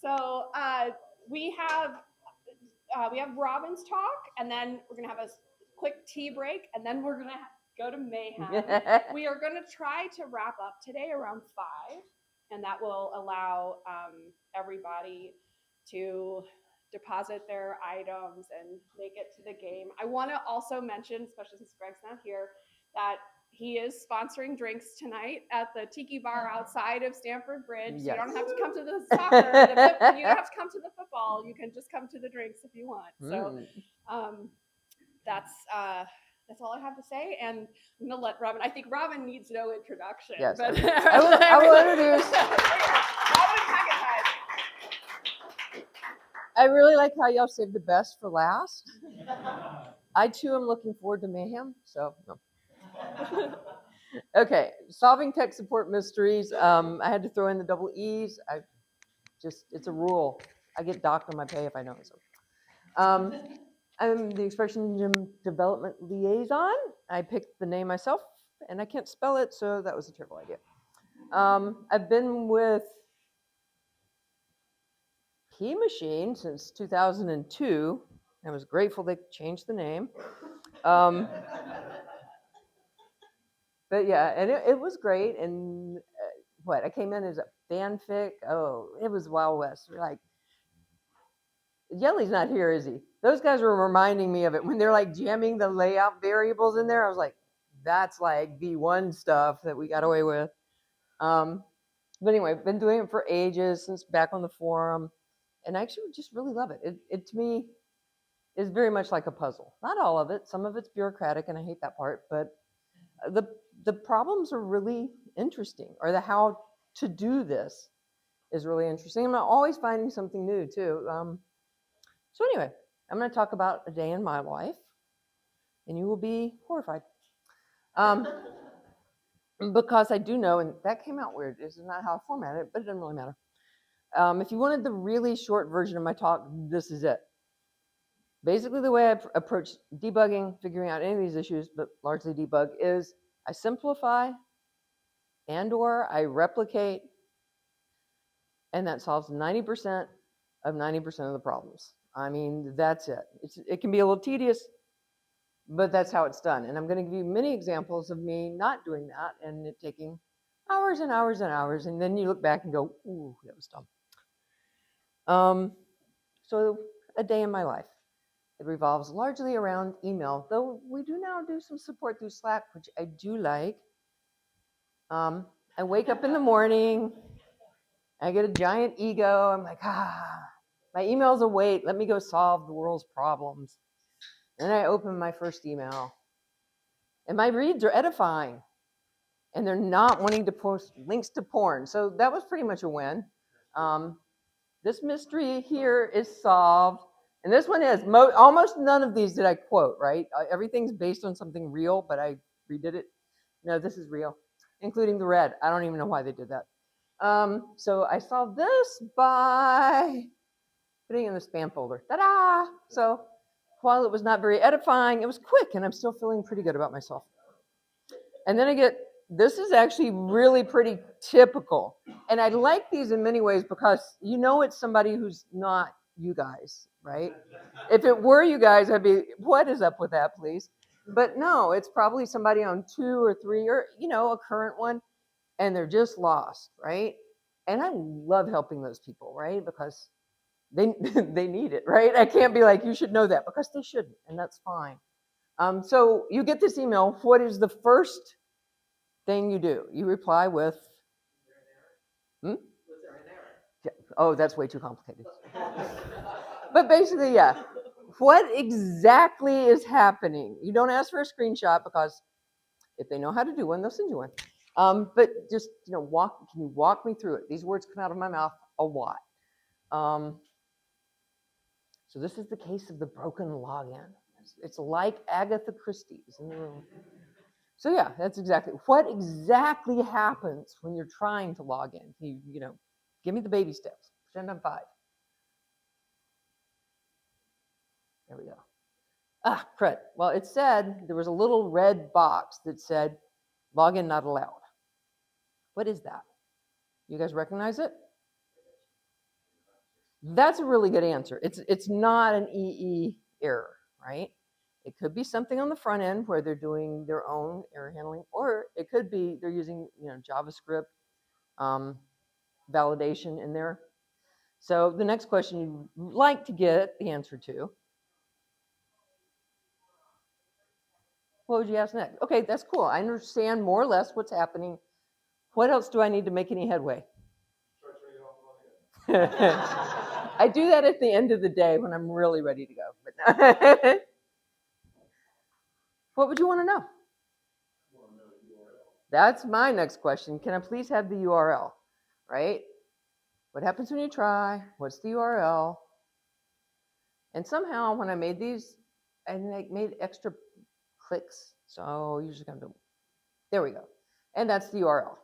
So we have Robin's talk, and then we're gonna have a quick tea break, and then we're gonna go to mayhem. We are gonna try to wrap up today around 5, and that will allow everybody to deposit their items and make it to the game. I want to also mention, especially since Greg's not here, that he is sponsoring drinks tonight at the Tiki Bar outside of Stamford Bridge. So you don't have to come to the soccer. You don't have to come to the football. You can just come to the drinks if you want. So that's all I have to say. And I'm going to let Robin. I think Robin needs no introduction. Yes, but I will introduce. Robin Packetide. I really like how y'all saved the best for last. I too am looking forward to mayhem. So no. Okay, solving tech support mysteries. I had to throw in the double E's. It's a rule. I get docked on my pay if I don't. So, I'm the ExpressionEngine development liaison. I picked the name myself, and I can't spell it, so that was a terrible idea. I've been with Key Machine since 2002. I was grateful they changed the name. But yeah, and it was great. And I came in as a fanfic. Oh, it was Wild West. We're like, Yelly's not here, is he? Those guys were reminding me of it when they're like jamming the layout variables in there. I was like, that's like V1 stuff that we got away with. But anyway, I've been doing it for ages, since back on the forum, and I actually just really love it. It to me is very much like a puzzle. Not all of it. Some of it's bureaucratic, and I hate that part. But the problems are really interesting, or the how to do this is really interesting. I'm always finding something new too. So anyway, I'm going to talk about a day in my life, and you will be horrified. Because I do know, and that came out weird. This is not how I formatted it, but it doesn't really matter. If you wanted the really short version of my talk, this is it. Basically, the way I approach debugging, figuring out any of these issues, but largely debug, is I simplify and/or I replicate, and that solves 90% of 90% of the problems. I mean, that's it. It can be a little tedious, but that's how it's done. And I'm going to give you many examples of me not doing that and it taking hours and hours and hours. And then you look back and go, ooh, that was dumb. So a day in my life. It revolves largely around email, though we do now do some support through Slack, which I do like. I wake up in the morning. I get a giant ego. I'm like, my emails await. Let me go solve the world's problems. And then I open my first email. And my reads are edifying. And they're not wanting to post links to porn. So that was pretty much a win. This mystery here is solved. And this one is. Almost none of these did I quote, right? Everything's based on something real, but I redid it. No, this is real, including the red. I don't even know why they did that. So I solved this by putting it in the spam folder. Ta-da! So while it was not very edifying, it was quick, and I'm still feeling pretty good about myself. And then I get, this is actually really pretty typical. And I like these in many ways because you know it's somebody who's not you guys, right? If it were you guys, I'd be, what is up with that, please? But no, it's probably somebody on 2 or 3 or, a current one, and they're just lost, right? And I love helping those people, right? Because they need it, right? I can't be like, you should know that, because they shouldn't, and that's fine. So you get this email. What is the first thing you do? You reply with, oh, that's way too complicated. But basically, yeah. What exactly is happening? You don't ask for a screenshot, because if they know how to do one, they'll send you one. But just, can you walk me through it? These words come out of my mouth a lot. So this is the case of the broken login. It's like Agatha Christie's in the room. So yeah, that's exactly. What exactly happens when you're trying to log in? Give me the baby steps. Pretend I'm 5. There we go. Crud. Well, it said, there was a little red box that said, login not allowed. What is that? You guys recognize it? That's a really good answer. It's not an EE error, right? It could be something on the front end where they're doing their own error handling, or it could be they're using JavaScript validation in there. So the next question you'd like to get the answer to. What would you ask next? Okay, that's cool. I understand more or less what's happening. What else do I need to make any headway? I do that at the end of the day when I'm really ready to go. But what would you want to know? That's my next question. Can I please have the URL? Right? What happens when you try? What's the URL? And somehow when I made these, I made extra clicks. So usually I'm doing, there we go. And that's the URL.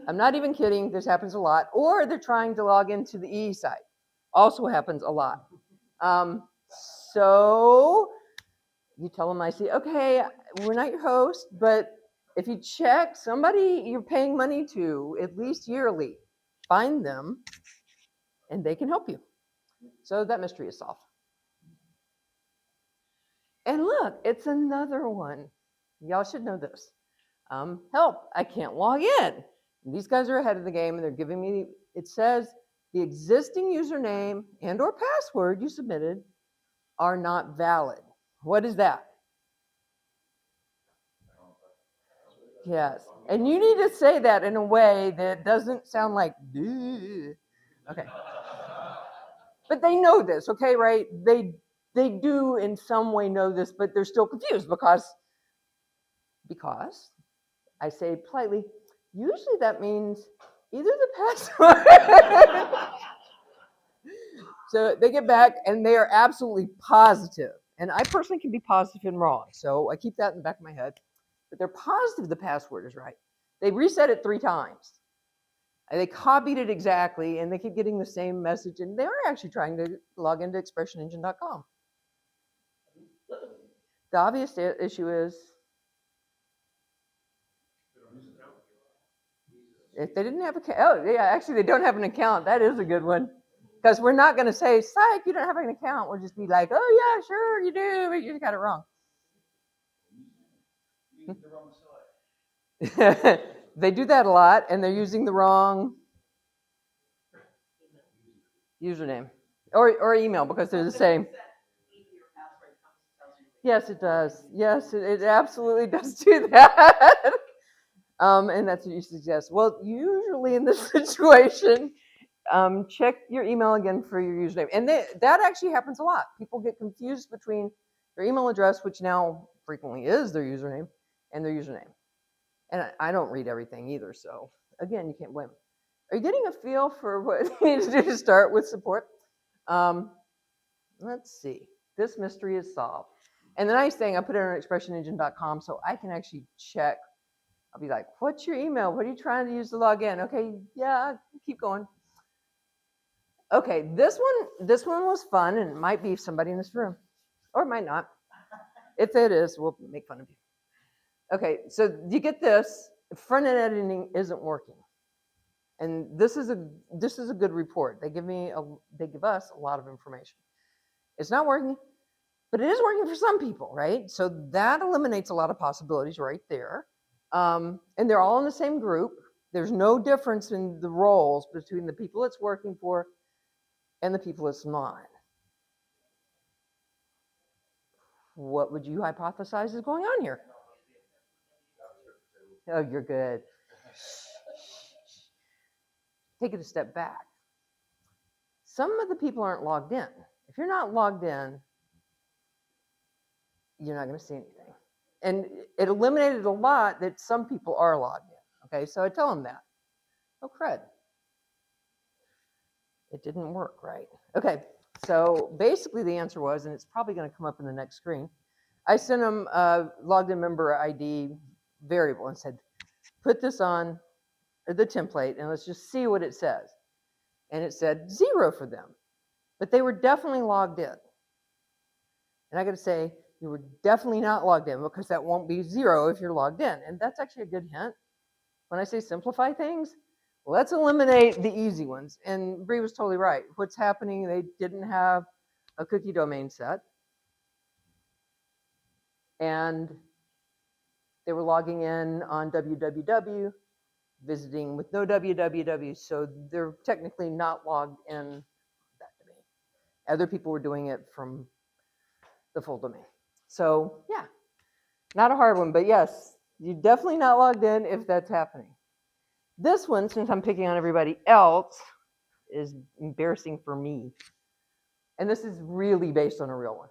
I'm not even kidding. This happens a lot. Or they're trying to log into the EE site. Also happens a lot. So you tell them, I see, okay, we're not your host, but if you check somebody you're paying money to, at least yearly, find them and they can help you. So that mystery is solved. And look, it's another one. Y'all should know this. Help, I can't log in. And these guys are ahead of the game and they're giving me, it says the existing username and or password you submitted are not valid. What is that? Yes, and you need to say that in a way that doesn't sound like, duh. Okay. But they know this, okay, right? They do in some way know this, but they're still confused because I say politely, usually that means either the password. So they get back and they are absolutely positive. And I personally can be positive and wrong. So I keep that in the back of my head. But they're positive the password is right. They reset it 3 times. And they copied it exactly, and they keep getting the same message. And they're actually trying to log into ExpressionEngine.com. The obvious issue is if they didn't have a, oh yeah, actually they don't have an account. That is a good one. Because we're not going to say, psych, you don't have an account. We'll just be like, oh yeah, sure you do, but you just got it wrong. They do that a lot, and they're using the wrong username or email because they're the same. Yes, it does. Yes, it absolutely does do that. And that's what you suggest. Well, usually in this situation, check your email again for your username. And that actually happens a lot. People get confused between their email address, which now frequently is their username, and their username. And I don't read everything either, so again, you can't blame them. Are you getting a feel for what you need to do to start with support? Let's see. This mystery is solved. And the nice thing, I put it on ExpressionEngine.com so I can actually check. I'll be like, what's your email? What are you trying to use to log in? Okay, yeah, keep going. Okay, this one was fun, and it might be somebody in this room, or it might not. If it is, we'll make fun of you. Okay, so you get this. Front-end editing isn't working, and this is a good report. They give us a lot of information. It's not working, but it is working for some people, right? So that eliminates a lot of possibilities right there. And they're all in the same group. There's no difference in the roles between the people it's working for and the people it's not. What would you hypothesize is going on here? Oh, you're good. Take it a step back. Some of the people aren't logged in. If you're not logged in, you're not going to see anything. And it eliminated a lot that some people are logged in. Okay, so I tell them that. Oh, crud. It didn't work right. Okay, so basically the answer was, and it's probably going to come up in the next screen, I sent them a logged in member ID variable and said, put this on the template and let's just see what it says. And it said 0 for them, but they were definitely logged in. And I got to say, you were definitely not logged in because that won't be 0 if you're logged in. And that's actually a good hint. When I say simplify things, let's eliminate the easy ones. And Bree was totally right. What's happening, they didn't have a cookie domain set. And they were logging in on www, visiting with no www, so they're technically not logged in that domain. Other people were doing it from the full domain. So yeah, not a hard one, but yes, you're definitely not logged in if that's happening. This one, since I'm picking on everybody else, is embarrassing for me. And this is really based on a real one.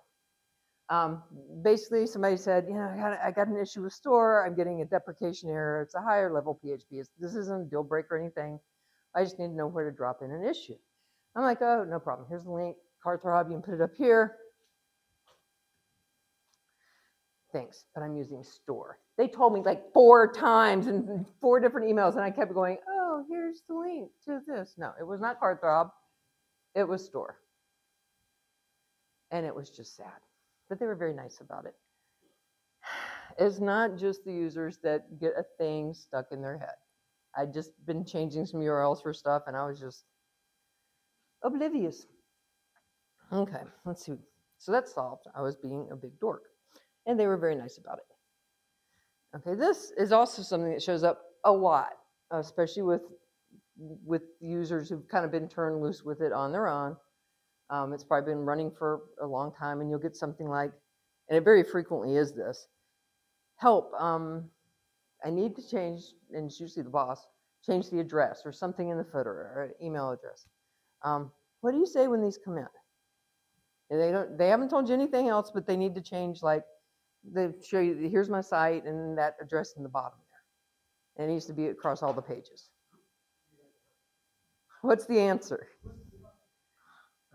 Basically, somebody said, you know, I got an issue with store. I'm getting a deprecation error. It's a higher level PHP. This isn't a deal breaker or anything. I just need to know where to drop in an issue. I'm like, oh, no problem. Here's the link. Carthrob, you can put it up here. Thanks, but I'm using store. They told me like 4 times in 4 different emails, and I kept going, oh, here's the link to this. No, it was not Carthrob. It was store. And it was just sad. But they were very nice about it. It's not just the users that get a thing stuck in their head. I'd just been changing some URLs for stuff, and I was just oblivious. Okay, let's see. So that's solved. I was being a big dork. And they were very nice about it. Okay, this is also something that shows up a lot, especially with users who've kind of been turned loose with it on their own. It's probably been running for a long time, and you'll get something like, and it very frequently is this, help, I need to change, and it's usually the boss, change the address or something in the footer or an email address. What do you say when these come in? And they haven't told you anything else, but they need to change, like, they show you, here's my site, and that address in the bottom there. And it needs to be across all the pages. What's the answer?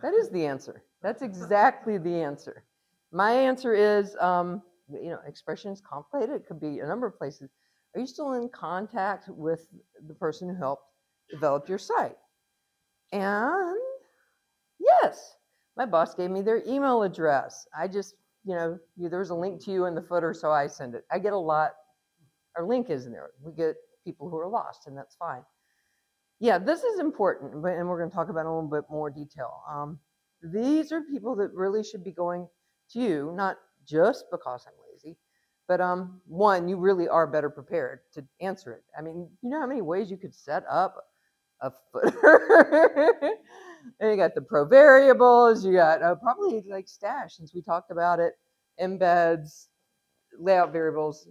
That is the answer. That's exactly the answer. My answer is, you know, expression is complicated. It could be a number of places. Are you still in contact with the person who helped develop your site? And yes, my boss gave me their email address. I just, you know, there's a link to you in the footer, so I send it. I get a lot, our link is in there. We get people who are lost, and that's fine. Yeah, this is important, and we're going to talk about it in a little bit more detail. These are people that really should be going to you, not just because I'm lazy, but one, you really are better prepared to answer it. I mean, you know how many ways you could set up a footer? And you got the pro variables, you got probably like stash, since we talked about it, embeds, layout variables.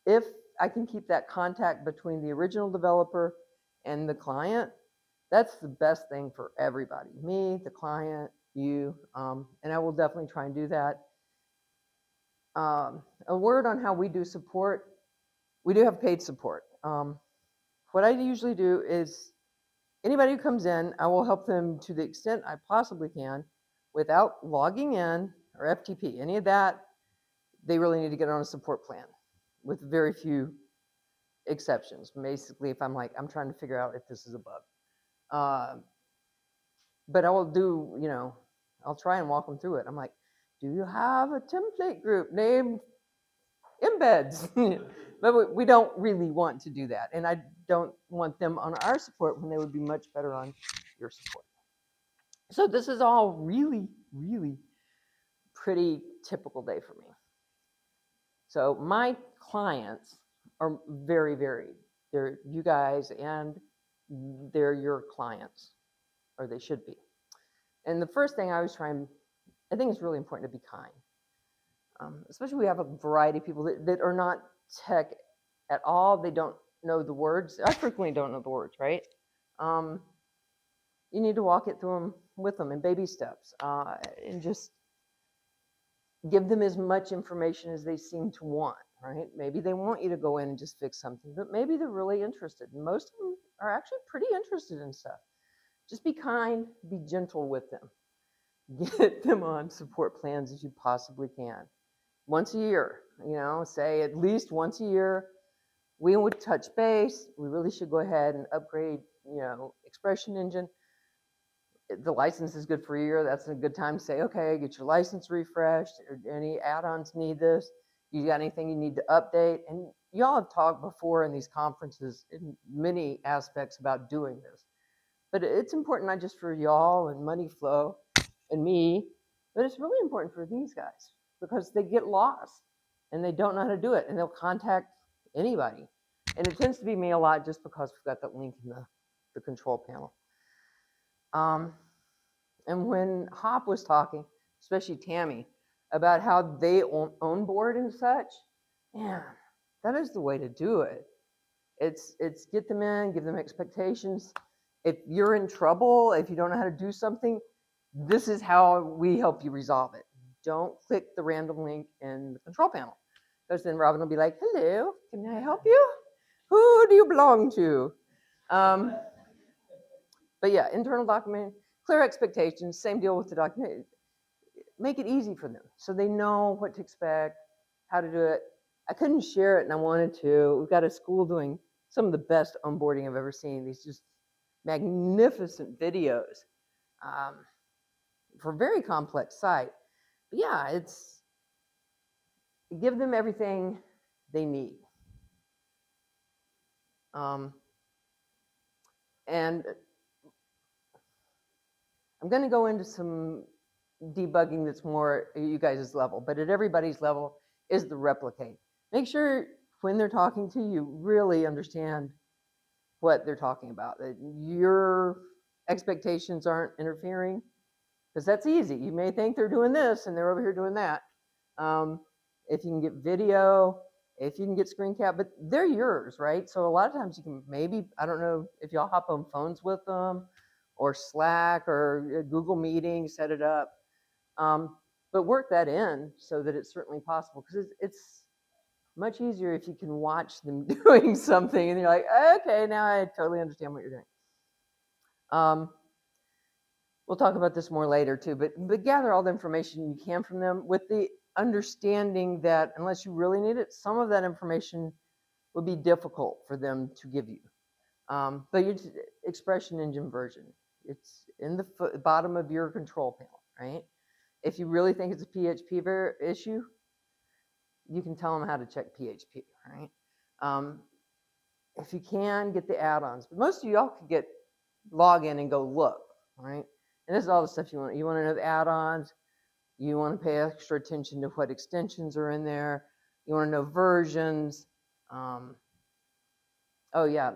If I can keep that contact between the original developer and the client, that's the best thing for everybody. Me, the client, you, and I will definitely try and do that. A word on how we do support. We do have paid support. What I usually do is anybody who comes in, I will help them to the extent I possibly can without logging in or FTP. Any of that, they really need to get on a support plan with very few exceptions. Basically, if I'm like, I'm trying to figure out if this is a bug. But I will do, you know, I'll try and walk them through it. I'm like, do you have a template group named embeds? But we don't really want to do that. And I don't want them on our support when they would be much better on your support. So this is all really, really pretty typical day for me. So my clients are very varied. They're you guys, and they're your clients, or they should be. And the first thing I was trying, I think it's really important to be kind. Especially we have a variety of people that are not tech at all. They don't know the words. I frequently don't know the words, right? You need to walk it through them with them in baby steps, and just give them as much information as they seem to want, right? Maybe they want you to go in and just fix something, but maybe they're really interested. Most of them are actually pretty interested in stuff. Just be kind, be gentle with them. Get them on support plans as you possibly can. Once a year, you know, say at least once a year, we would touch base. We really should go ahead and upgrade, you know, ExpressionEngine. The license is good for a year. That's a good time to say, okay, get your license refreshed. Or any add-ons need this? You got anything you need to update? And y'all have talked before in these conferences in many aspects about doing this, but it's important not just for y'all and money flow and me, but it's really important for these guys because they get lost and they don't know how to do it, and they'll contact anybody. And it tends to be me a lot just because we've got that link in the control panel. And when Hop was talking, especially Tammy, about how they own board and such, man, that is the way to do it. It's get them in, give them expectations. If you're in trouble, if you don't know how to do something, this is how we help you resolve it. Don't click the random link in the control panel, because then Robin will be like, hello, can I help you? Who do you belong to? But yeah, internal document, clear expectations, same deal with the document. Make it easy for them so they know what to expect, how to do it. I couldn't share it and I wanted to. We've got a school doing some of the best onboarding I've ever seen. These just magnificent videos for a very complex site. But yeah, it's give them everything they need. And I'm going to go into some debugging that's more at you guys' level, but at everybody's level is the replicate. Make sure when they're talking to you, really understand what they're talking about, that your expectations aren't interfering, because that's easy. You may think they're doing this and they're over here doing that. If you can get video, if you can get screen cap, but they're yours, right? So a lot of times you can maybe, I don't know if y'all hop on phones with them or Slack or Google Meeting, set it up. But work that in so that it's certainly possible, because it's much easier if you can watch them doing something and you're like, okay, now I totally understand what you're doing. We'll talk about this more later too, but gather all the information you can from them with the understanding that unless you really need it, some of that information would be difficult for them to give you. But your ExpressionEngine version, it's in the bottom of your control panel, right? If you really think it's a PHP issue, you can tell them how to check PHP, right? If you can, get the add-ons. But most of y'all can log in and go look, right? And this is all the stuff you want. You want to know the add-ons. You want to pay extra attention to what extensions are in there. You want to know versions. Oh yeah,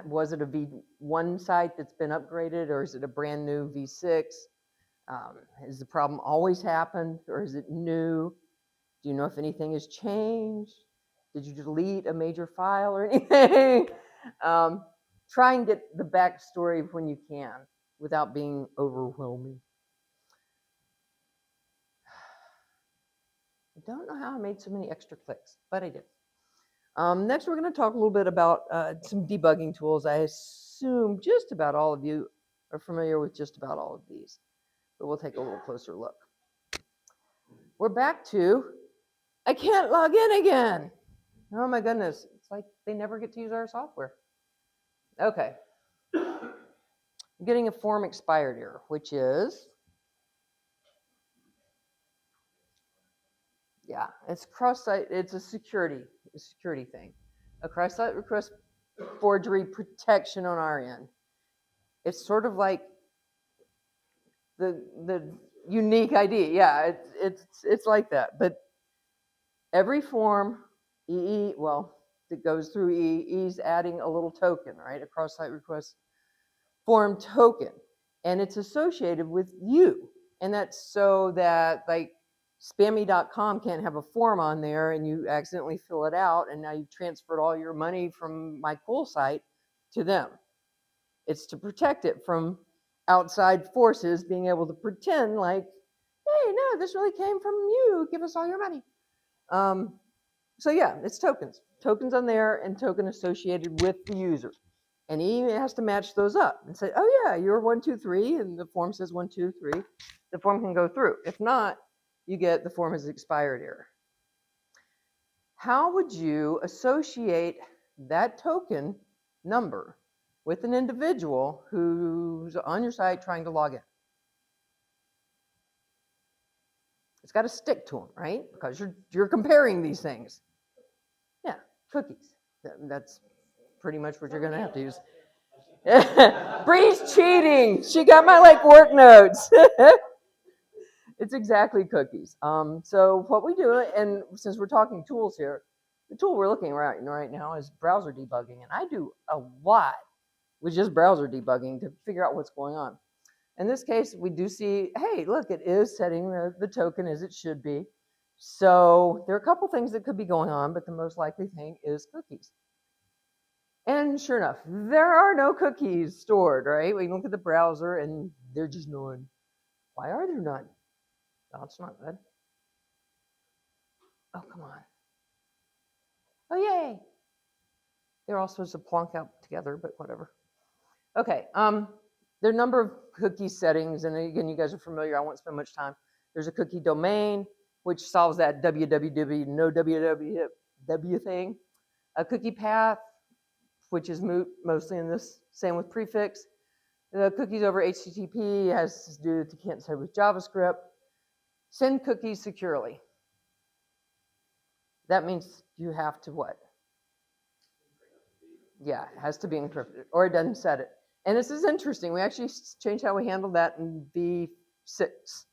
was it a V1 site that's been upgraded, or is it a brand new V6? Has the problem always happened, or is it new? Do you know if anything has changed? Did you delete a major file or anything? Try and get the backstory when you can without being overwhelming. I don't know how I made so many extra clicks, but I did. Next, we're going to talk a little bit about some debugging tools. I assume just about all of you are familiar with just about all of these, but we'll take a little closer look. We're back to, I can't log in again. Oh my goodness, it's like they never get to use our software. Okay. I'm getting a form expired error, which is, yeah, it's cross-site, it's a security thing. A cross-site request forgery protection on our end. It's sort of like the unique ID. Yeah, it's like that. But every form, that goes through EE's adding a little token, right? A cross-site request form token, and it's associated with you. And that's so that like spammy.com can't have a form on there and you accidentally fill it out and now you've transferred all your money from my cool site to them. It's to protect it from outside forces being able to pretend like, hey, no, this really came from you. Give us all your money. So yeah, it's tokens on there and token associated with the user. And he has to match those up and say, oh yeah, you're 123, and the form says 123. The form can go through. If not, you get the form as expired error. How would you associate that token number with an individual who's on your site trying to log in? It's got to stick to them, right? Because you're comparing these things. Yeah. cookies. That's pretty much what you're going to have to use. Bree's cheating. She got my work notes. It's exactly cookies. So what we do, and since we're talking tools here, the tool we're looking at right now is browser debugging, and I do a lot with just browser debugging to figure out what's going on. In this case, we do see, hey, look, it is setting the token as it should be. So there are a couple things that could be going on, but the most likely thing is cookies. And sure enough, there are no cookies stored, right? We look at the browser and they're just none. Why are there none? That's not good. Oh, come on. Oh, yay. They're all supposed to plonk out together, but whatever. Okay, there are a number of cookie settings, and again, you guys are familiar. I won't spend much time. There's a cookie domain, which solves that www, no www thing. A cookie path, which is mostly in this. Same with prefix. The cookies over HTTP has to do with, you can't say with JavaScript. Send cookies securely. That means you have to what? Yeah, it has to be encrypted, or it doesn't set it. And this is interesting. We actually changed how we handled that in V6.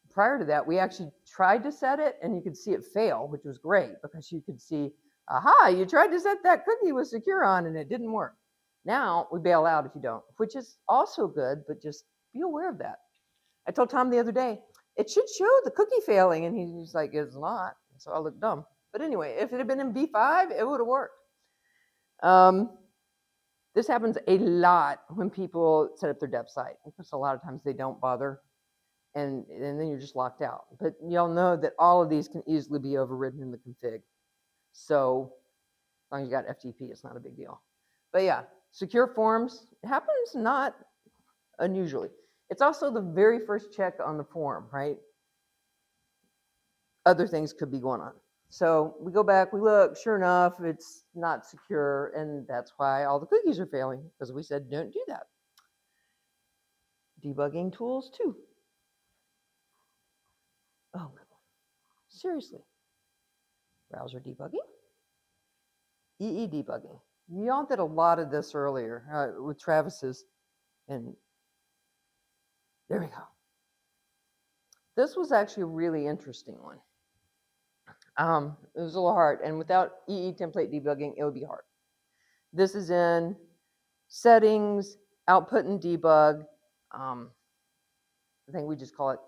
Prior to that, we actually tried to set it, and you could see it fail, which was great, because you could see, aha, you tried to set that cookie with secure on, and it didn't work. Now, we bail out if you don't, which is also good, but just be aware of that. I told Tom the other day, it should show the cookie failing, and he's like, it's not. So I looked dumb. But anyway, if it had been in V5, it would have worked. This happens a lot when people set up their dev site, because a lot of times they don't bother, and then you're just locked out. But y'all know that all of these can easily be overridden in the config. So as long as you got FTP, it's not a big deal. But yeah, secure forms, it happens not unusually. It's also the very first check on the form, right? Other things could be going on. So we go back, we look, sure enough, it's not secure, and that's why all the cookies are failing, because we said don't do that. Debugging tools too. Oh, seriously. Browser debugging? EE debugging. Y'all did a lot of this earlier with Travis's, and there we go. This was actually a really interesting one. It was a little hard, and without EE template debugging, it would be hard. This is in settings, output and debug. I think we just call it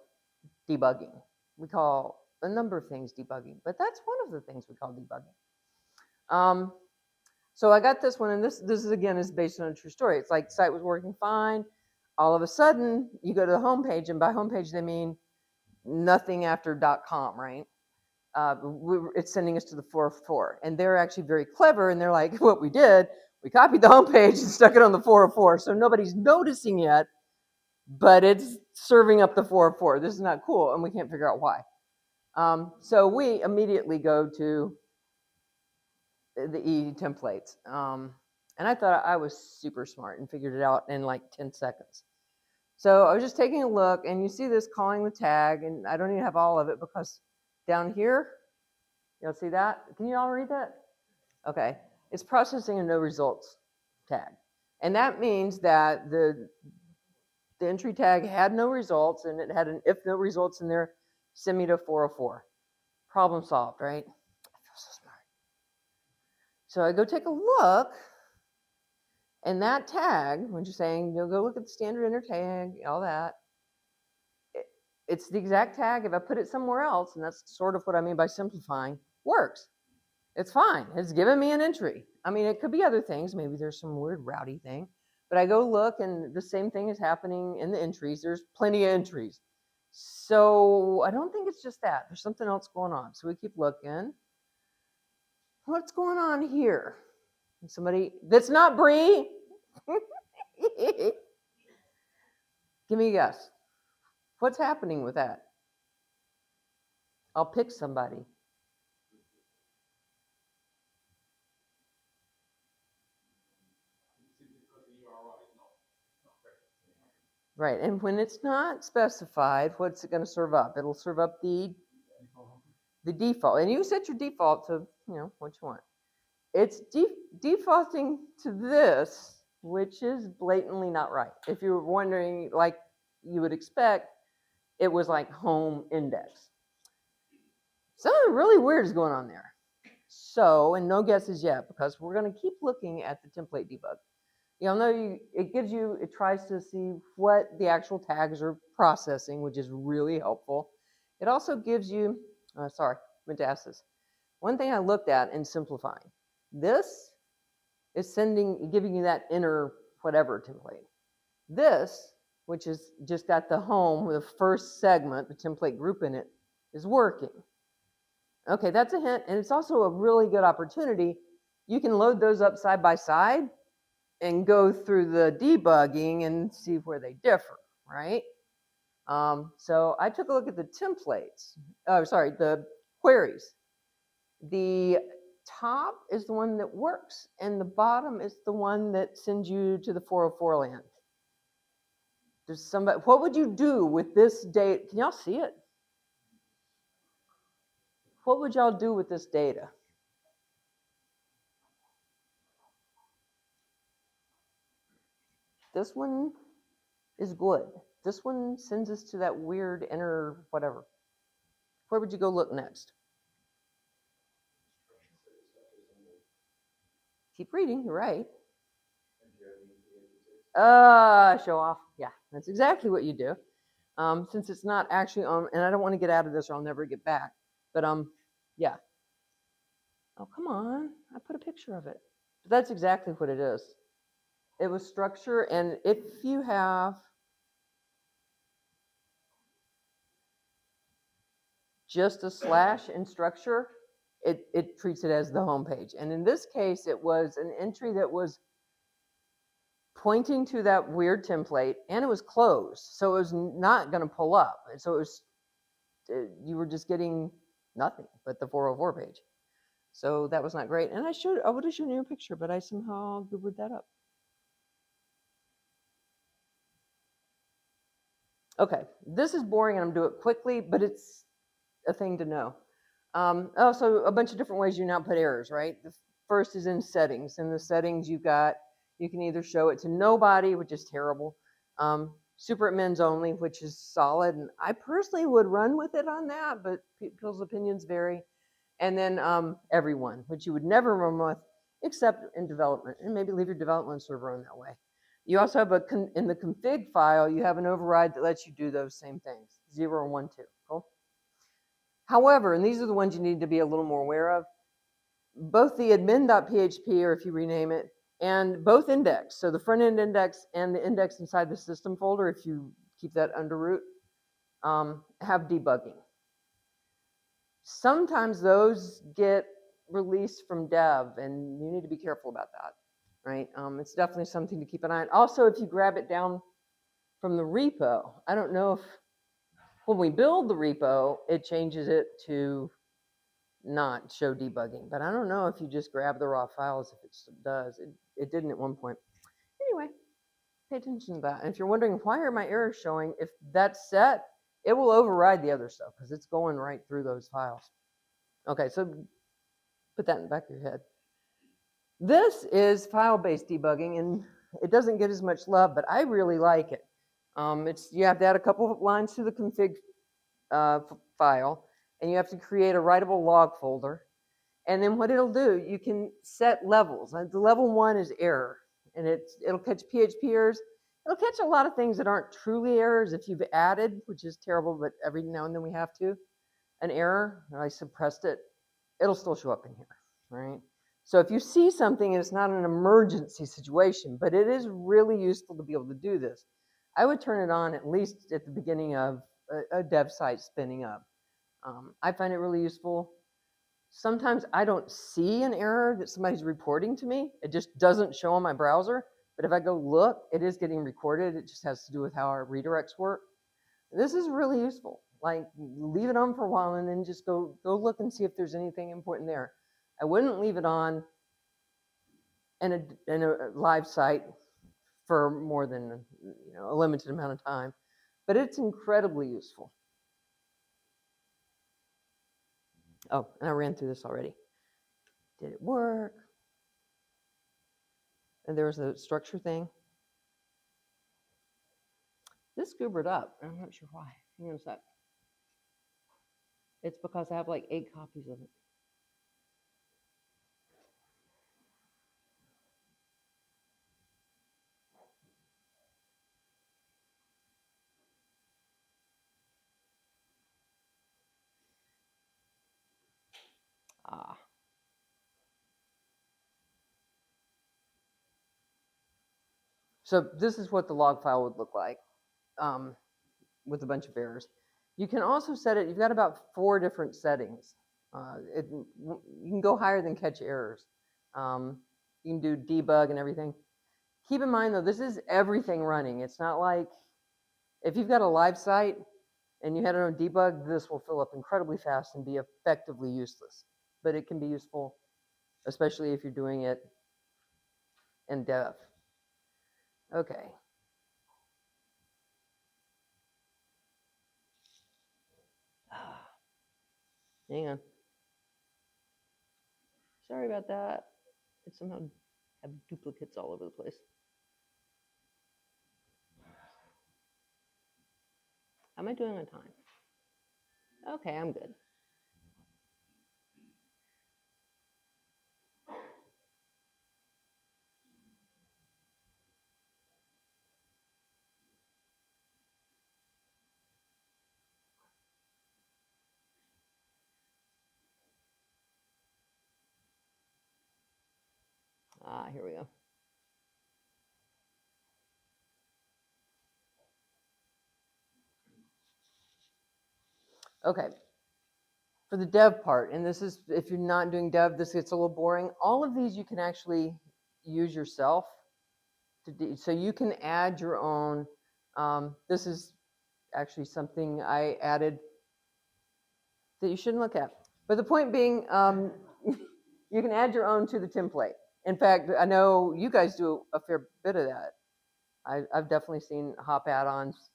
debugging. We call a number of things debugging, but that's one of the things we call debugging. So I got this one, and this is again is based on a true story. It's like the site was working fine. All of a sudden, you go to the home page, and by home page they mean nothing after .com, right? It's sending us to the 404, and they're actually very clever, and they're like, what we did, we copied the home page and stuck it on the 404, so nobody's noticing yet, but it's serving up the 404. This is not cool, and we can't figure out why. So we immediately go to the EE templates, and I thought I was super smart and figured it out in like 10 seconds. So I was just taking a look, and you see this calling the tag, and I don't even have all of it because down here, you'll see that? Can you all read that? Okay. It's processing a no results tag. And that means that the entry tag had no results, and it had an if no results in there, send me to 404. Problem solved, right? I feel so smart. So I go take a look, and that tag, when you're saying, you'll go look at the standard enter tag, all that, it's the exact tag. If I put it somewhere else, and that's sort of what I mean by simplifying, works. It's fine. It's given me an entry. I mean, it could be other things. Maybe there's some weird rowdy thing. But I go look, and the same thing is happening in the entries. There's plenty of entries. So I don't think it's just that. There's something else going on. So we keep looking. What's going on here? Somebody that's not Bree. Give me a guess. What's happening with that? I'll pick somebody. Right, and when it's not specified, what's it going to serve up? It'll serve up the the default, and you set your default to, what you want. It's defaulting to this, which is blatantly not right. If you're wondering, like you would expect, it was like home index. Something really weird is going on there. So, and no guesses yet, because we're going to keep looking at the template debug. You'll know it tries to see what the actual tags are processing, which is really helpful. It also gives you, sorry, I meant to ask this. One thing I looked at in simplifying, this is giving you that inner whatever template. This, which is just got the home with the first segment, the template group in it, is working. Okay, that's a hint, and it's also a really good opportunity. You can load those up side by side and go through the debugging and see where they differ, right? So I took a look at the templates. The queries. The top is the one that works, and the bottom is the one that sends you to the 404 land. What would you do with this data? Can y'all see it? What would y'all do with this data? This one is good. This one sends us to that weird inner whatever. Where would you go look next? Keep reading, you're right. Show off. Yeah, that's exactly what you do. Since it's not actually on, and I don't want to get out of this or I'll never get back. But yeah. Oh, come on. I put a picture of it. But that's exactly what it is. It was structure, and if you have just a slash in structure, it treats it as the home page. And in this case, it was an entry that was pointing to that weird template, and it was closed, so it was not going to pull up. And so it was, you were just getting nothing but the 404 page. So that was not great. And I would have shown you a picture, but I somehow goobered that up. Okay, this is boring, and I'm doing it quickly, but it's a thing to know. Also, a bunch of different ways you now put errors, right? The first is in settings. In the settings, you can either show it to nobody, which is terrible, super admins only, which is solid, and I personally would run with it on that, but people's opinions vary. And then everyone, which you would never run with except in development, and maybe leave your development server on that way. You also have in the config file, you have an override that lets you do those same things, 0 and 1, 2. Cool. However, and these are the ones you need to be a little more aware of, both the admin.php, or if you rename it, and both index, so the front end index and the index inside the system folder, if you keep that under root, have debugging. Sometimes those get released from dev, and you need to be careful about that, right? It's definitely something to keep an eye on. Also, if you grab it down from the repo, I don't know if when we build the repo, it changes it to not show debugging, but I don't know if you just grab the raw files, if it does. It didn't at one point. Anyway, pay attention to that. And if you're wondering, why are my errors showing? If that's set, it will override the other stuff because it's going right through those files. Okay, so put that in the back of your head. This is file-based debugging, and it doesn't get as much love, but I really like it. You have to add a couple of lines to the config file, and you have to create a writable log folder. And then what it'll do, you can set levels. The level 1 is error, and it'll catch PHP errors. It'll catch a lot of things that aren't truly errors if you've added, which is terrible, but every now and then we have to, an error, and I suppressed it, it'll still show up in here, right? So if you see something and it's not an emergency situation, but it is really useful to be able to do this, I would turn it on at least at the beginning of a dev site spinning up. I find it really useful. Sometimes I don't see an error that somebody's reporting to me. It just doesn't show on my browser. But if I go look, it is getting recorded. It just has to do with how our redirects work. This is really useful. Like, leave it on for a while and then just go look and see if there's anything important there. I wouldn't leave it on in a live site for more than a limited amount of time. But it's incredibly useful. Oh, and I ran through this already. Did it work? And there was a structure thing. This goobered up. I'm not sure why. Hang on a sec. It's because I have like 8 copies of it. Ah. So this is what the log file would look like with a bunch of errors. You can also set it, you've got about 4 different settings. You can go higher than catch errors. You can do debug and everything. Keep in mind though, this is everything running. It's not like, if you've got a live site and you had it on debug, this will fill up incredibly fast and be effectively useless. But it can be useful, especially if you're doing it in dev. Okay. Hang on. Sorry about that. It somehow have duplicates all over the place. How am I doing on time? Okay, I'm good. Here we go. Okay. For the dev part, and this is, if you're not doing dev, this gets a little boring. All of these you can actually use yourself to do, so you can add your own. This is actually something I added that you shouldn't look at. But the point being, you can add your own to the template. In fact, I know you guys do a fair bit of that. I've definitely seen hop add-ons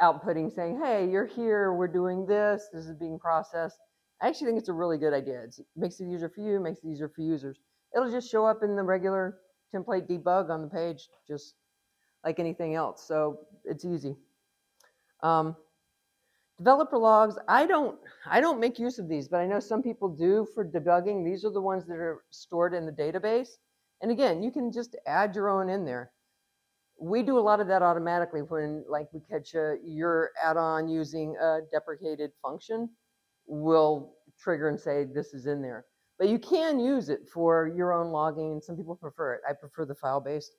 outputting saying, hey, you're here, we're doing this is being processed. I actually think it's a really good idea. It makes it easier for you, makes it easier for users. It'll just show up in the regular template debug on the page, just like anything else. So it's easy. Developer logs, I don't make use of these, but I know some people do for debugging. These are the ones that are stored in the database. And again, you can just add your own in there. We do a lot of that automatically when, like, we catch your add-on using a deprecated function, we'll trigger and say this is in there. But you can use it for your own logging. Some people prefer it. I prefer the file-based.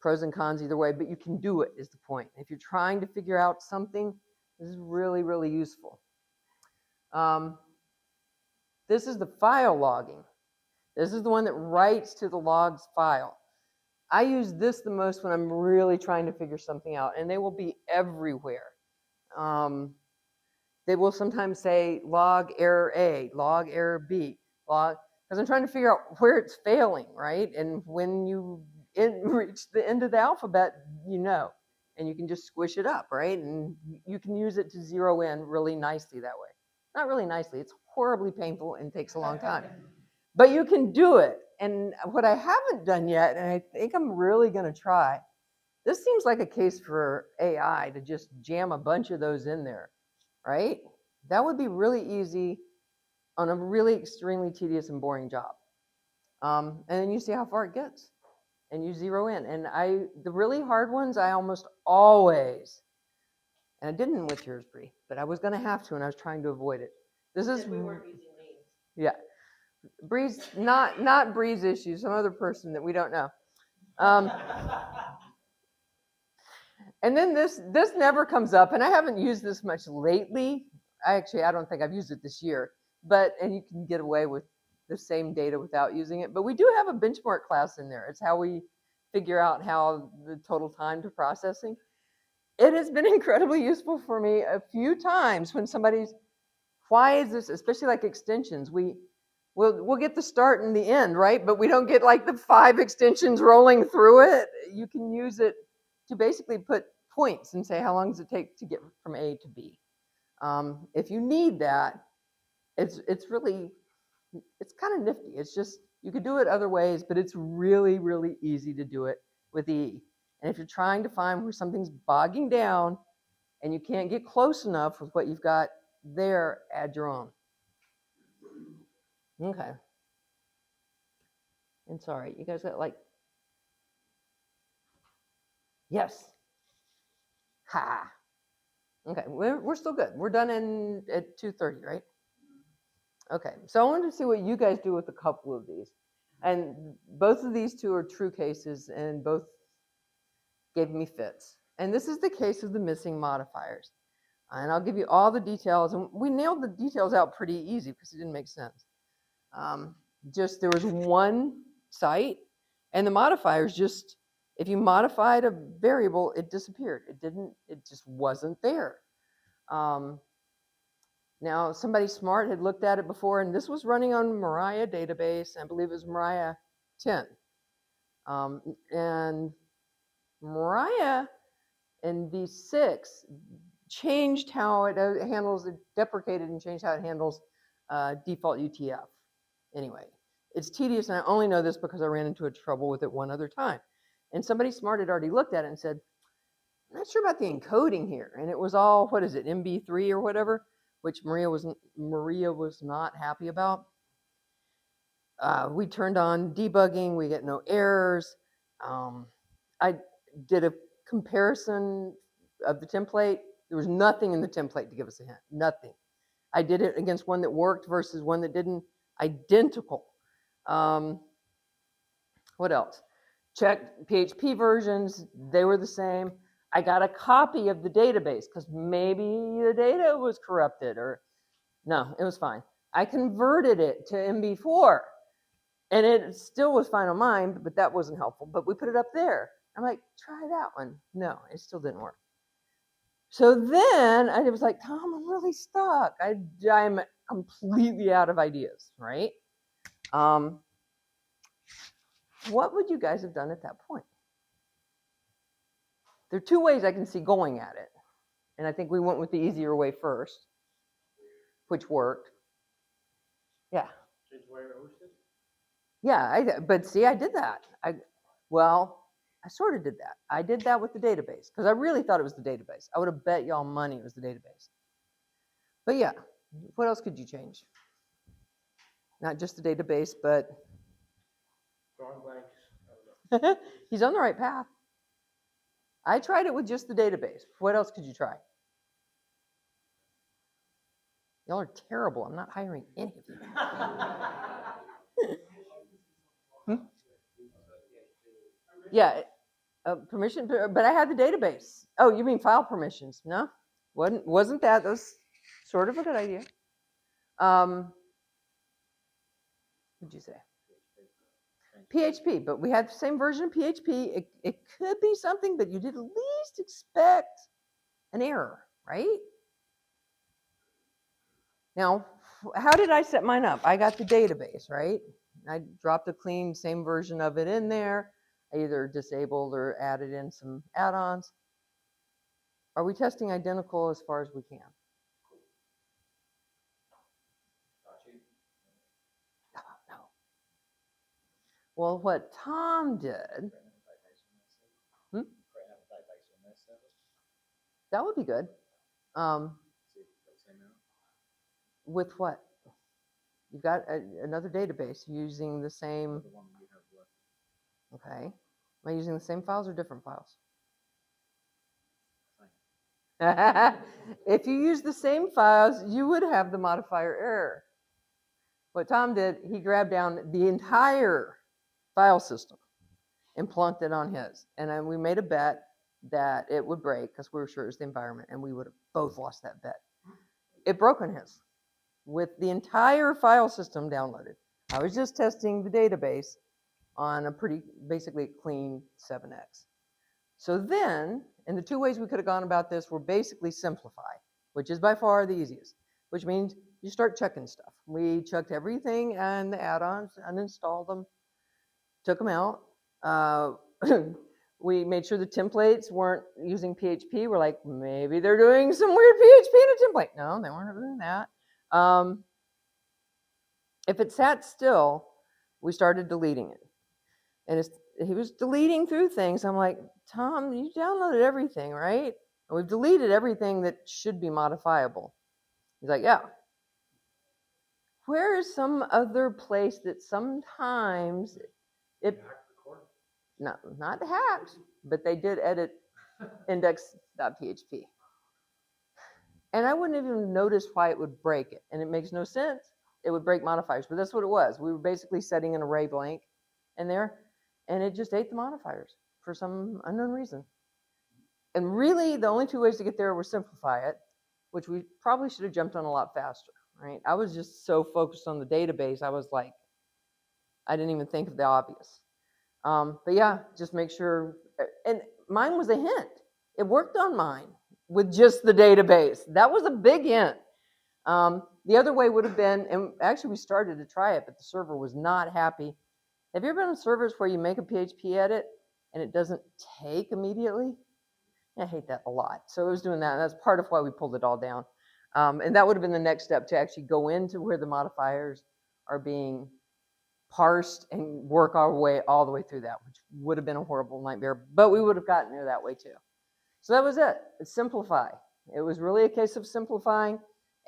Pros and cons either way, but you can do it is the point. If you're trying to figure out something, this is really, really useful. This is the file logging. This is the one that writes to the logs file. I use this the most when I'm really trying to figure something out, and they will be everywhere. They will sometimes say log error A, log error B, log, because I'm trying to figure out where it's failing, right? And when you reach the end of the alphabet, you know, and you can just squish it up, right? And you can use it to zero in really nicely that way. Not really nicely, it's horribly painful and takes a long time. But you can do it. And what I haven't done yet, and I think I'm really going to try, this seems like a case for AI to just jam a bunch of those in there, right? That would be really easy on a really extremely tedious and boring job. And then you see how far it gets, and you zero in. And the really hard ones, I almost always, and I didn't with yours, Bree, but I was going to have to, and I was trying to avoid it. This is, we weren't using names. Yeah. Bree's, not Bree's issue, some other person that we don't know. And then this never comes up, and I haven't used this much lately. I don't think I've used it this year, and you can get away with the same data without using it. But we do have a benchmark class in there. It's how we figure out how the total time to processing. It has been incredibly useful for me a few times when somebody's, why is this, especially like extensions, we'll get the start and the end, right? But we don't get like the 5 extensions rolling through it. You can use it to basically put points and say, how long does it take to get from A to B? If you need that, it's really, it's kind of nifty. It's just, you could do it other ways, but it's really, really easy to do it with EE. And if you're trying to find where something's bogging down and you can't get close enough with what you've got there, add your own. Okay. And sorry, you guys got like, yes. Ha. Okay, we're still good. We're done at 2:30, right? Okay, so I wanted to see what you guys do with a couple of these. And both of these two are true cases, and both gave me fits. And this is the case of the missing modifiers. And I'll give you all the details. And we nailed the details out pretty easy because it didn't make sense. Just there was one site, and the modifiers just, if you modified a variable, it disappeared. It just wasn't there. Now, somebody smart had looked at it before, and this was running on Mariah database. I believe it was Mariah 10. And Mariah in V6 changed how it handles, it deprecated and changed how it handles default UTF. Anyway, it's tedious, and I only know this because I ran into a trouble with it one other time. And somebody smart had already looked at it and said, I'm not sure about the encoding here. And it was all, what is it, MB3 or whatever, which Maria was not happy about. We turned on debugging, we get no errors. I did a comparison of the template. There was nothing in the template to give us a hint, nothing. I did it against one that worked versus one that didn't, identical. What else? Checked PHP versions, they were the same. I got a copy of the database because maybe the data was corrupted, or no, it was fine. I converted it to MB4 and it still was fine on mine, but that wasn't helpful. But we put it up there. I'm like, try that one. No, it still didn't work. So then I was like, Tom, I'm really stuck. I'm completely out of ideas, right? What would you guys have done at that point? There are two ways I can see going at it. And I think we went with the easier way first, which worked. Yeah. Yeah, but see, I did that. I sort of did that. I did that with the database because I really thought it was the database. I would have bet y'all money it was the database. But yeah, what else could you change? Not just the database, but he's on the right path. I tried it with just the database. What else could you try? Y'all are terrible. I'm not hiring any of you. Yeah, permission, but I had the database. Oh, you mean file permissions? No, wasn't that? That was sort of a good idea. What'd you say? PHP, but we had the same version of PHP. It could be something, but you did at least expect an error, right? Now, how did I set mine up? I got the database, right? I dropped a clean, same version of it in there. I either disabled or added in some add-ons. Are we testing identical as far as we can? No. Well, what Tom did, that would be good. With what? You've got another database using the same. Okay. Am I using the same files or different files? If you use the same files, you would have the modifier error. What Tom did, he grabbed down the entire file system and plunked it on his. And then we made a bet that it would break because we were sure it was the environment, and we would have both lost that bet. It broke on his with the entire file system downloaded. I was just testing the database on a pretty basically clean 7x. So then, and the two ways we could have gone about this were basically simplify, which is by far the easiest, which means you start checking stuff. We checked everything and the add-ons, uninstalled them, took them out. We made sure the templates weren't using PHP. We're like, maybe they're doing some weird PHP in a template. No, they weren't doing that. If it sat still, we started deleting it. And he was deleting through things. I'm like, Tom, you downloaded everything, right? And we've deleted everything that should be modifiable. He's like, yeah. Where is some other place that sometimes it, not hacked, but they did edit index.php. And I wouldn't even notice why it would break it. And it makes no sense. It would break modifiers, but that's what it was. We were basically setting an array blank in there, and it just ate the modifiers for some unknown reason. And really, the only two ways to get there were simplify it, which we probably should have jumped on a lot faster, right? I was just so focused on the database, I was like, I didn't even think of the obvious. But yeah, just make sure, and mine was a hint. It worked on mine with just the database. That was a big hint. The other way would have been, and actually we started to try it, but the server was not happy. Have you ever been on servers where you make a PHP edit and it doesn't take immediately? I hate that a lot. So it was doing that, and that's part of why we pulled it all down. And that would have been the next step, to actually go into where the modifiers are being parsed and work our way all the way through that, which would have been a horrible nightmare, but we would have gotten there that way too. So that was it. Simplify. It was really a case of simplifying,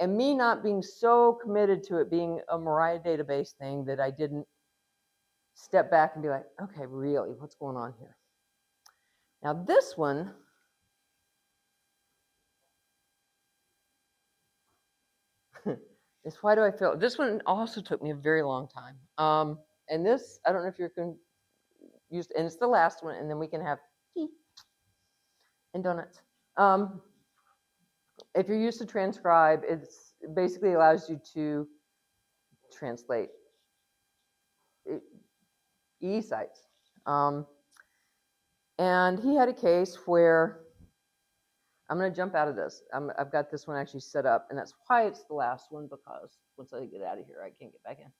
and me not being so committed to it being a Mariah database thing that I didn't step back and be like, okay, really, what's going on here? Now this one, is why do I feel, this one also took me a very long time. And this, I don't know if you're used, and it's the last one, and then we can have tea and donuts. If you're used to transcribe, it basically allows you to translate EE sites. And he had a case where, I'm going to jump out of this. I've got this one actually set up, and that's why it's the last one, because once I get out of here, I can't get back in.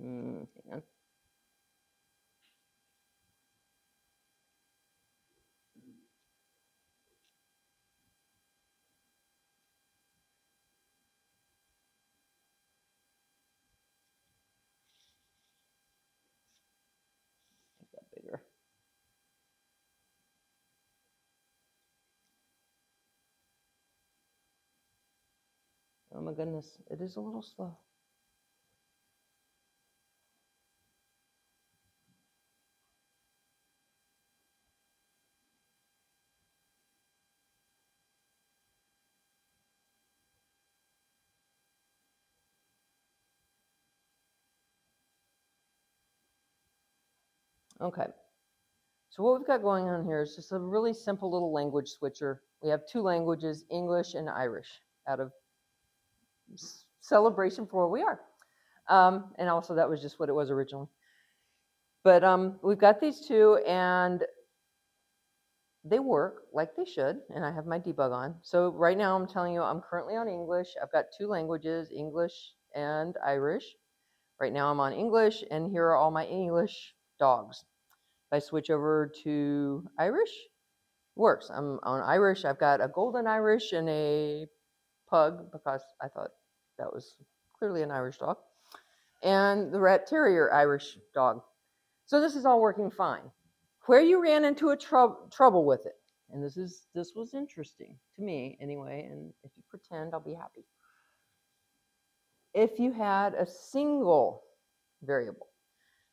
Hang on. Make that bigger. Oh my goodness, it is a little slow. Okay, so what we've got going on here is just a really simple little language switcher. We have two languages, English and Irish, out of celebration for where we are. And also that was just what it was originally. But we've got these two, and they work like they should, and I have my debug on. So right now I'm telling you I'm currently on English. I've got two languages, English and Irish. Right now I'm on English, and here are all my English dogs. If I switch over to Irish, it works. I'm on Irish. I've got a golden Irish and a pug, because I thought that was clearly an Irish dog, and the rat terrier Irish dog. So this is all working fine. Where you ran into a trouble with it, and this was interesting to me anyway, and if you pretend, I'll be happy. If you had a single variable.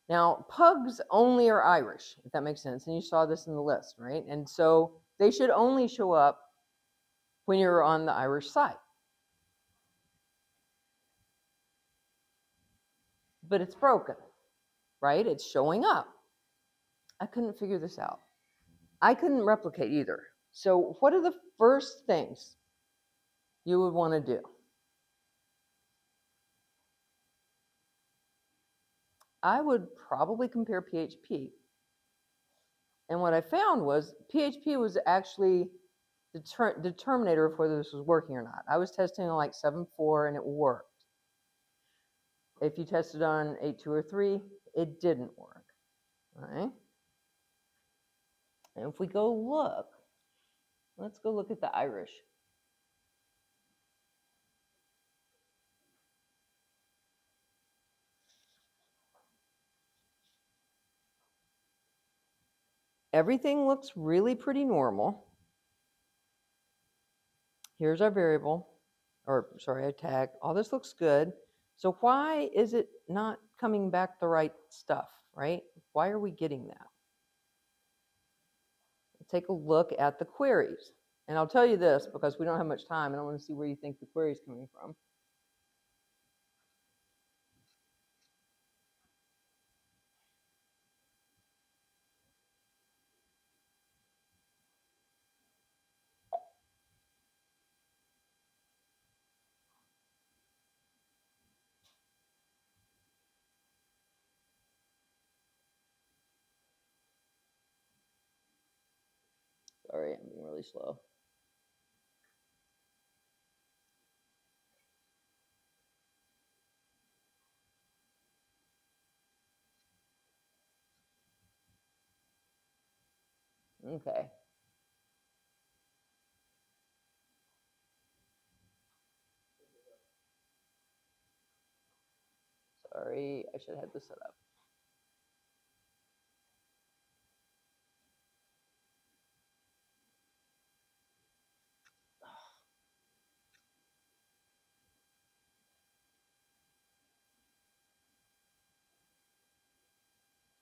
Now, pugs only are Irish, if that makes sense, and you saw this in the list, right? And so they should only show up when you're on the Irish side. But it's broken, right? It's showing up. I couldn't figure this out. I couldn't replicate either. So what are the first things you would want to do? I would probably compare PHP. And what I found was PHP was actually the determinator of whether this was working or not. I was testing on like 7.4 and it worked. If you tested on 8.2 or 3, it didn't work. All right. And if we go look, let's go look at the Irish. Everything looks really pretty normal. Here's our variable, or sorry, a tag. All this looks good. So why is it not coming back the right stuff, right? Why are we getting that? Take a look at the queries. And I'll tell you this, because we don't have much time, and I want to see where you think the query is coming from. Sorry, I'm being really slow. Okay. Sorry, I should have had this set up.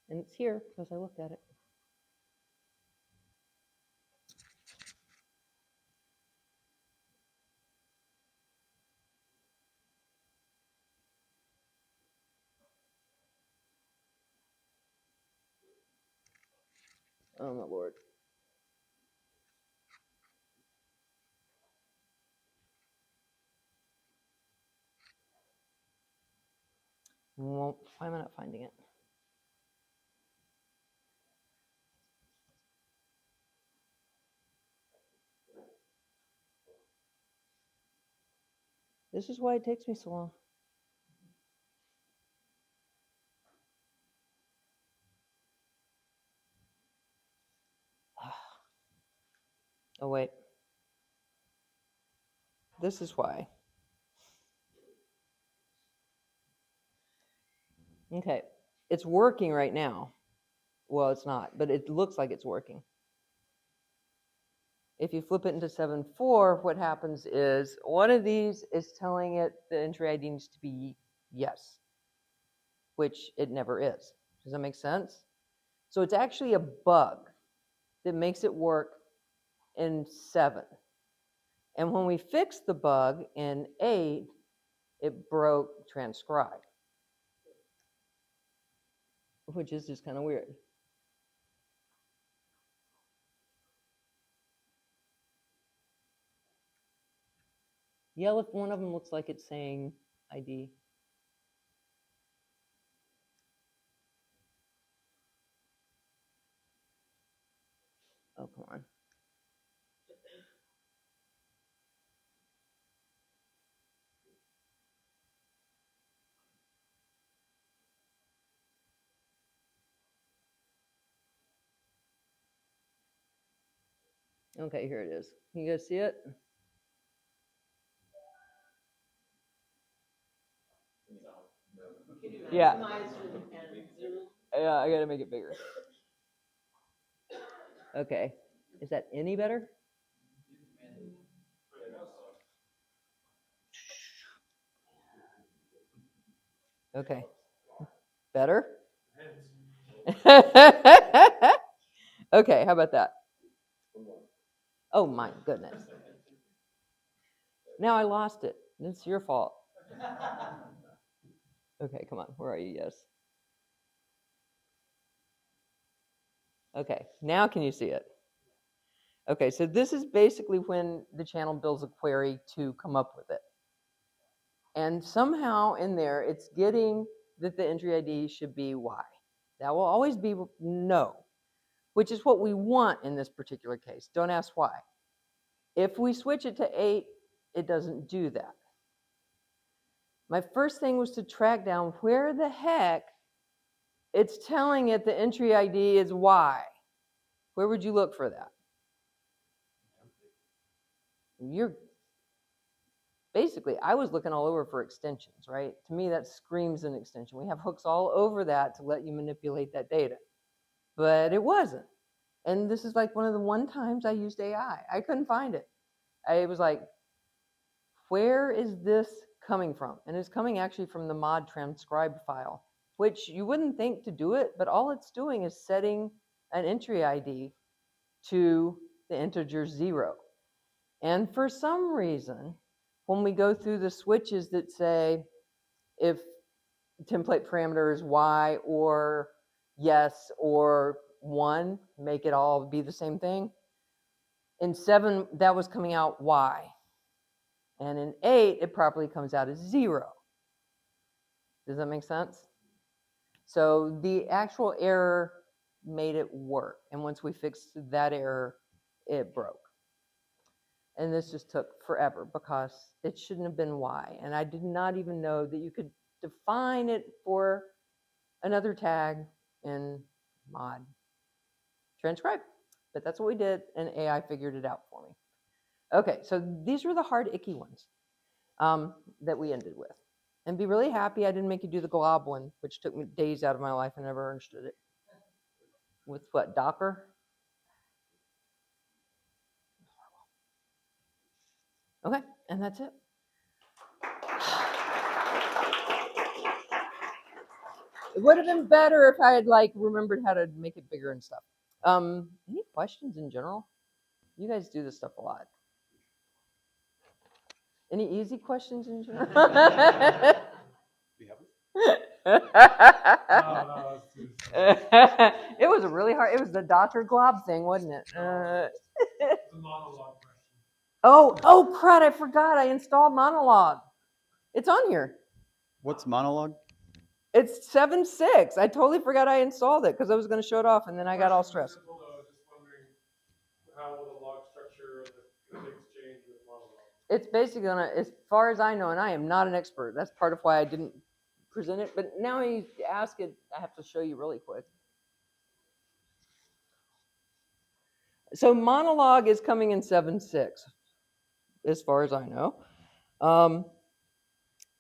And it's here because I looked at it. Oh my Lord. Well, why am I not finding it? This is why it takes me so long. Oh, wait. This is why. Okay. It's working right now. Well, it's not, but it looks like it's working. If you flip it into 7.4, what happens is one of these is telling it the entry ID needs to be yes, which it never is. Does that make sense? So it's actually a bug that makes it work in 7. And when we fixed the bug in 8, it broke transcribe, which is just kind of weird. Yell if one of them looks like it's saying ID. Oh, come on. Okay, here it is. Can you guys see it? Yeah. Yeah, I gotta make it bigger. Okay. Is that any better? Okay. Better? Okay, how about that? Oh my goodness. Now I lost it. It's your fault. Okay, come on. Where are you? Yes. Okay, now can you see it? Okay, so this is basically when the channel builds a query to come up with it. And somehow in there, it's getting that the entry ID should be Y. That will always be no, which is what we want in this particular case. Don't ask why. If we switch it to 8, it doesn't do that. my first thing was to track down where the heck it's telling it the entry ID is Y. Where would you look for that? Basically, I was looking all over for extensions, right? To me, that screams an extension. We have hooks all over that to let you manipulate that data. But it wasn't. And this is like one of the one times I used AI. I couldn't find it. I was like, where is this coming from? And it's coming actually from the mod transcribe file, which you wouldn't think to do it, but all it's doing is setting an entry ID to the integer 0. And for some reason, when we go through the switches that say if template parameter is Y or yes or 1, make it all be the same thing. In 7, that was coming out Y. And in 8, it properly comes out as 0. Does that make sense? So the actual error made it work. And once we fixed that error, it broke. And this just took forever because it shouldn't have been Y. And I did not even know that you could define it for another tag in mod transcribe. But that's what we did, and AI figured it out for me. Okay, so these were the hard, icky ones that we ended with. And be really happy I didn't make you do the glob one, which took me days out of my life and never understood it. With what, Docker? Okay, and that's it. It would have been better if I had remembered how to make it bigger and stuff. Any questions in general? You guys do this stuff a lot. Any easy questions in general? It was a really hard. It was the Docker glob thing, wasn't it? It's a monologue question. Oh, crud! I forgot. I installed Monologue. It's on here. What's monologue? It's 7.6. I totally forgot I installed it because I was going to show it off, and then I got all stressed. Simple, though, just wondering how will the log structure of the things change with monologue? It's basically as far as I know, and I am not an expert. That's part of why I didn't present it. But now you ask it, I have to show you really quick. So Monologue is coming in 7.6, as far as I know.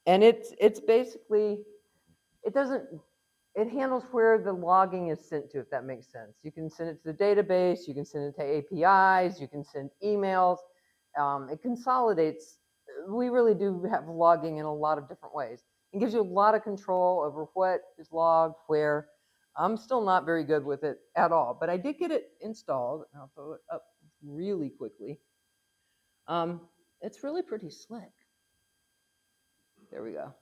And it's basically, it handles where the logging is sent to, if that makes sense. You can send it to the database, you can send it to APIs, you can send emails. It consolidates. We really do have logging in a lot of different ways. It gives you a lot of control over what is logged, where. I'm still not very good with it at all, but I did get it installed. I'll throw it up really quickly. It's really pretty slick. There we go.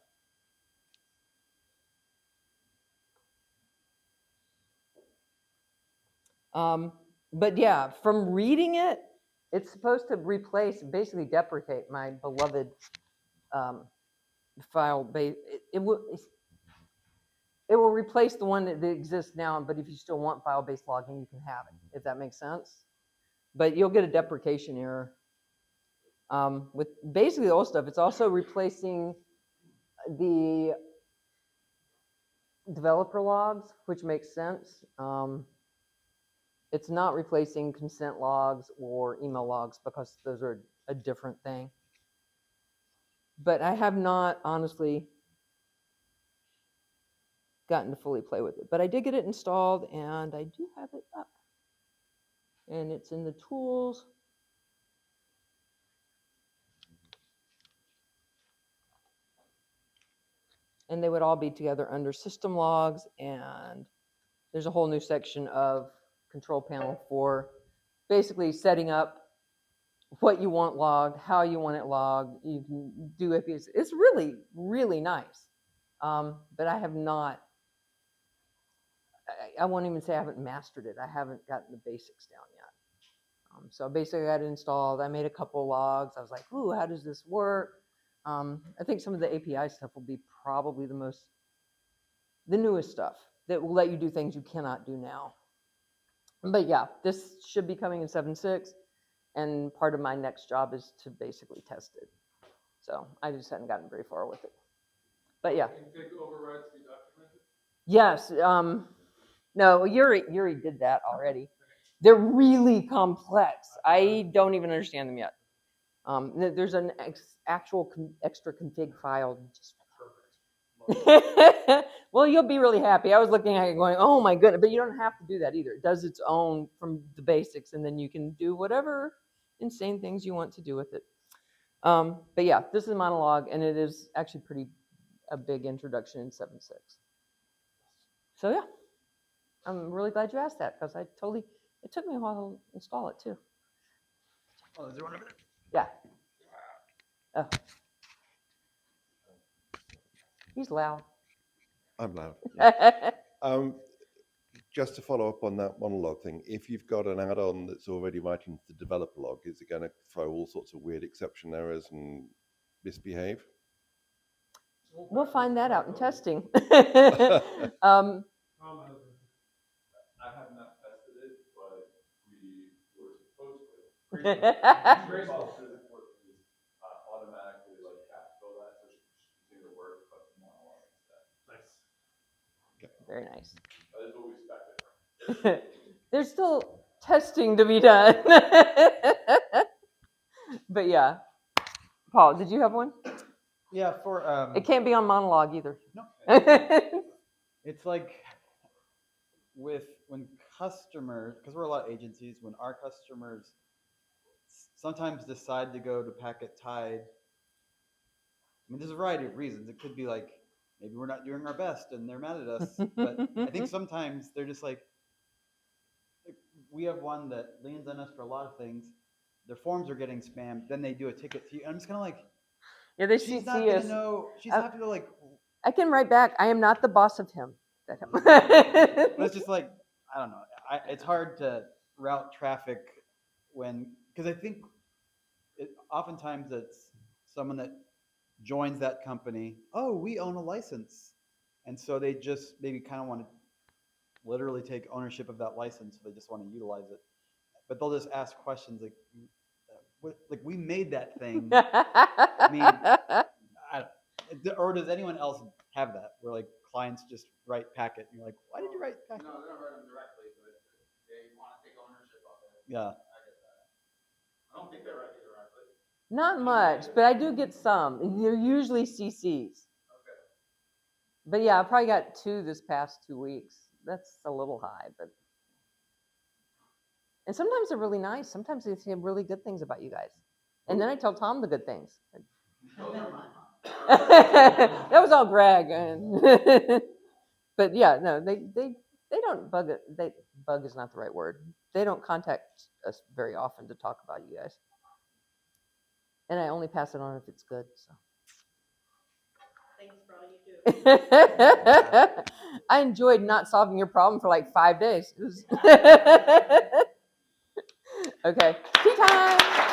But yeah, from reading it, it's supposed to replace, basically deprecate my beloved file base. It will replace the one that exists now, but if you still want file-based logging, you can have it, if that makes sense. But you'll get a deprecation error. With basically the old stuff, it's also replacing the developer logs, which makes sense. It's not replacing consent logs or email logs because those are a different thing. But I have not, honestly, gotten to fully play with it. But I did get it installed, and I do have it up. And it's in the tools. And they would all be together under system logs, and there's a whole new section of control panel for basically setting up what you want logged, how you want it logged. You can do it. It's really, really nice. But I have not, I won't even say I haven't mastered it. I haven't gotten the basics down yet. So basically I got it installed. I made a couple logs. I was like, ooh, how does this work? I think some of the API stuff will be probably the newest stuff that will let you do things you cannot do now. But yeah, this should be coming in 7.6, and part of my next job is to basically test it. So I just hadn't gotten very far with it. But yeah. Config overrides be documented? Yes. No, Yuri did that already. They're really complex. I don't even understand them yet. There's an actual extra config file. Well, you'll be really happy. I was looking at it going, oh my goodness, but you don't have to do that either. It does its own from the basics, and then you can do whatever insane things you want to do with it. But yeah, this is a monologue, and it is actually a big introduction in 7.6. So yeah, I'm really glad you asked that, because it took me a while to install it too. Oh, is there one over there? Yeah. Oh. He's loud. I'm loud. Yeah. Just to follow up on that monologue thing, if you've got an add-on that's already writing the developer log, is it going to throw all sorts of weird exception errors and misbehave? We'll find that out in testing. I have not tested it, but we were supposed to. Grace doesn't work. Automatically like capsule that, so she seemed to work, but monologue instead. Nice. Very nice. That is what we expected. There's still testing to be done. But yeah. Paul, did you have one? Yeah, for It can't be on monologue either. No. It's like when customers, because we're a lot of agencies, when our customers sometimes decide to go to packet tied. I mean, there's a variety of reasons. It could be like, maybe we're not doing our best and they're mad at us. But I think sometimes they're just like, we have one that leans on us for a lot of things. Their forms are getting spammed. Then they do a ticket to you. I'm just kind of like, Yeah, they she's CC not going us. to know. She's happy to like. I can write back, I am not the boss of him. But it's just like, I don't know. It's hard to route traffic because I think oftentimes it's someone that joins that company. Oh, we own a license. And so they just maybe kind of want to literally take ownership of that license. So they just want to utilize it. But they'll just ask questions like we made that thing. I mean, or does anyone else have that where like clients just write packet and you're like, why did you write packet? No, they don't write them directly, but they want to take ownership of it. Yeah. I get that. I don't think they write it directly. Not much, but I do get some. They're usually CCs. Okay. But yeah, I probably got 2 this past 2 weeks. That's a little high, but. And sometimes they're really nice. Sometimes they say really good things about you guys. And then I tell Tom the good things. That was all Greg. But yeah, no, they don't bug it. Bug is not the right word. They don't contact us very often to talk about you guys. And I only pass it on if it's good. So. Thanks for all you do. I enjoyed not solving your problem for like 5 days. Okay, tea time.